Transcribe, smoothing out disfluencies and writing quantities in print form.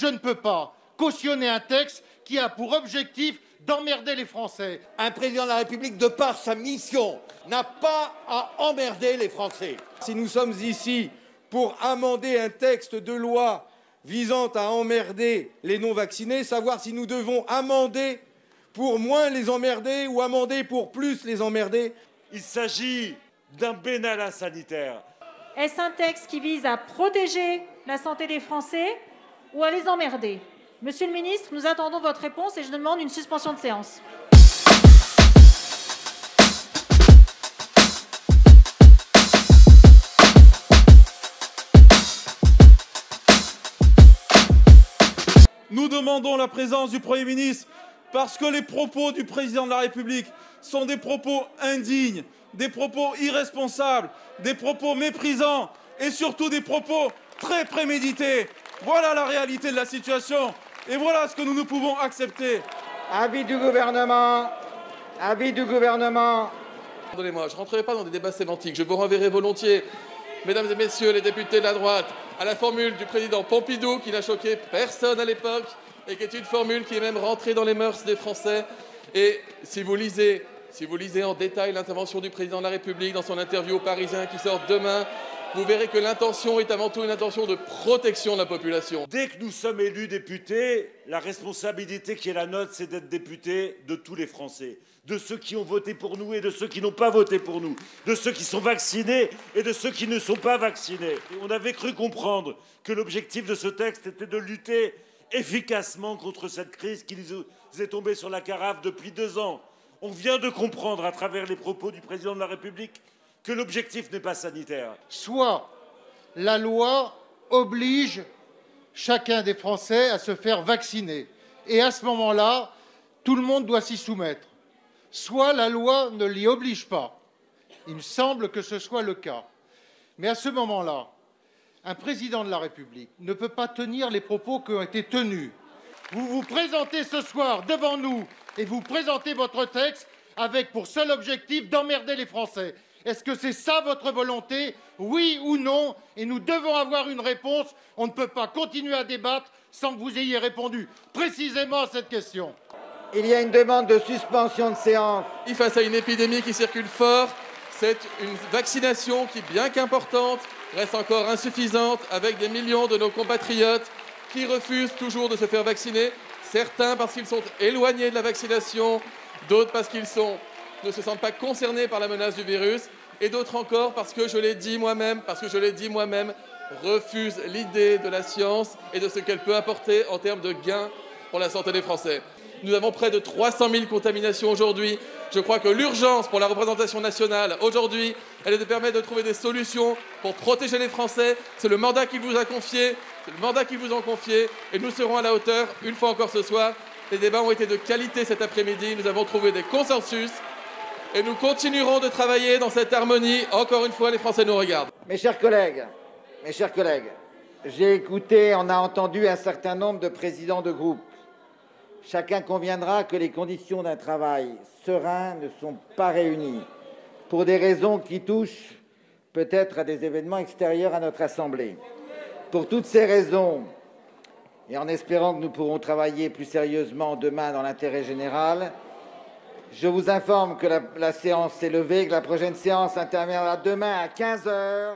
Je ne peux pas cautionner un texte qui a pour objectif d'emmerder les Français. Un président de la République, de par sa mission, n'a pas à emmerder les Français. Si nous sommes ici pour amender un texte de loi visant à emmerder les non-vaccinés, savoir si nous devons amender pour moins les emmerder ou amender pour plus les emmerder. Il s'agit d'un bénala sanitaire. Est-ce un texte qui vise à protéger la santé des Français ou à les emmerder? Monsieur le ministre, nous attendons votre réponse et je demande une suspension de séance. Nous demandons la présence du Premier ministre parce que les propos du Président de la République sont des propos indignes, des propos irresponsables, des propos méprisants et surtout des propos très prémédités. Voilà la réalité de la situation et voilà ce que nous ne pouvons accepter. Avis du gouvernement. Avis du gouvernement. Pardonnez-moi, je ne rentrerai pas dans des débats sémantiques. Je vous renverrai volontiers, mesdames et messieurs les députés de la droite, à la formule du président Pompidou qui n'a choqué personne à l'époque et qui est une formule qui est même rentrée dans les mœurs des Français. Et si vous lisez en détail l'intervention du président de la République dans son interview aux Parisiens qui sort demain, vous verrez que l'intention est avant tout une intention de protection de la population. Dès que nous sommes élus députés, la responsabilité qui est la nôtre, c'est d'être députés de tous les Français, de ceux qui ont voté pour nous et de ceux qui n'ont pas voté pour nous, de ceux qui sont vaccinés et de ceux qui ne sont pas vaccinés. Et on avait cru comprendre que l'objectif de ce texte était de lutter efficacement contre cette crise qui nous est tombée sur la carafe depuis 2 ans. On vient de comprendre à travers les propos du président de la République que l'objectif n'est pas sanitaire. Soit la loi oblige chacun des Français à se faire vacciner. Et à ce moment-là, tout le monde doit s'y soumettre. Soit la loi ne l'y oblige pas. Il me semble que ce soit le cas. Mais à ce moment-là, un président de la République ne peut pas tenir les propos qui ont été tenus. Vous vous présentez ce soir devant nous et vous présentez votre texte avec pour seul objectif d'emmerder les Français. Est-ce que c'est ça votre volonté? Oui ou non? Et nous devons avoir une réponse. On ne peut pas continuer à débattre sans que vous ayez répondu précisément à cette question. Il y a une demande de suspension de séance. Face à une épidémie qui circule fort, c'est une vaccination qui, bien qu'importante, reste encore insuffisante avec des millions de nos compatriotes qui refusent toujours de se faire vacciner. Certains parce qu'ils sont éloignés de la vaccination, d'autres parce qu'ils ne se sentent pas concernés par la menace du virus, et d'autres encore parce que je l'ai dit moi-même, refusent l'idée de la science et de ce qu'elle peut apporter en termes de gains pour la santé des Français. Nous avons près de 300 000 contaminations aujourd'hui. Je crois que l'urgence pour la représentation nationale aujourd'hui, elle est de permettre de trouver des solutions pour protéger les Français. C'est le mandat qu'ils vous ont confié, et nous serons à la hauteur, une fois encore ce soir. Les débats ont été de qualité cet après-midi, nous avons trouvé des consensus et nous continuerons de travailler dans cette harmonie. Encore une fois, les Français nous regardent. Mes chers collègues, j'ai écouté, on a entendu un certain nombre de présidents de groupe. Chacun conviendra que les conditions d'un travail serein ne sont pas réunies pour des raisons qui touchent peut-être à des événements extérieurs à notre Assemblée. Pour toutes ces raisons, et en espérant que nous pourrons travailler plus sérieusement demain dans l'intérêt général, je vous informe que la séance est levée, que la prochaine séance interviendra demain à 15 h.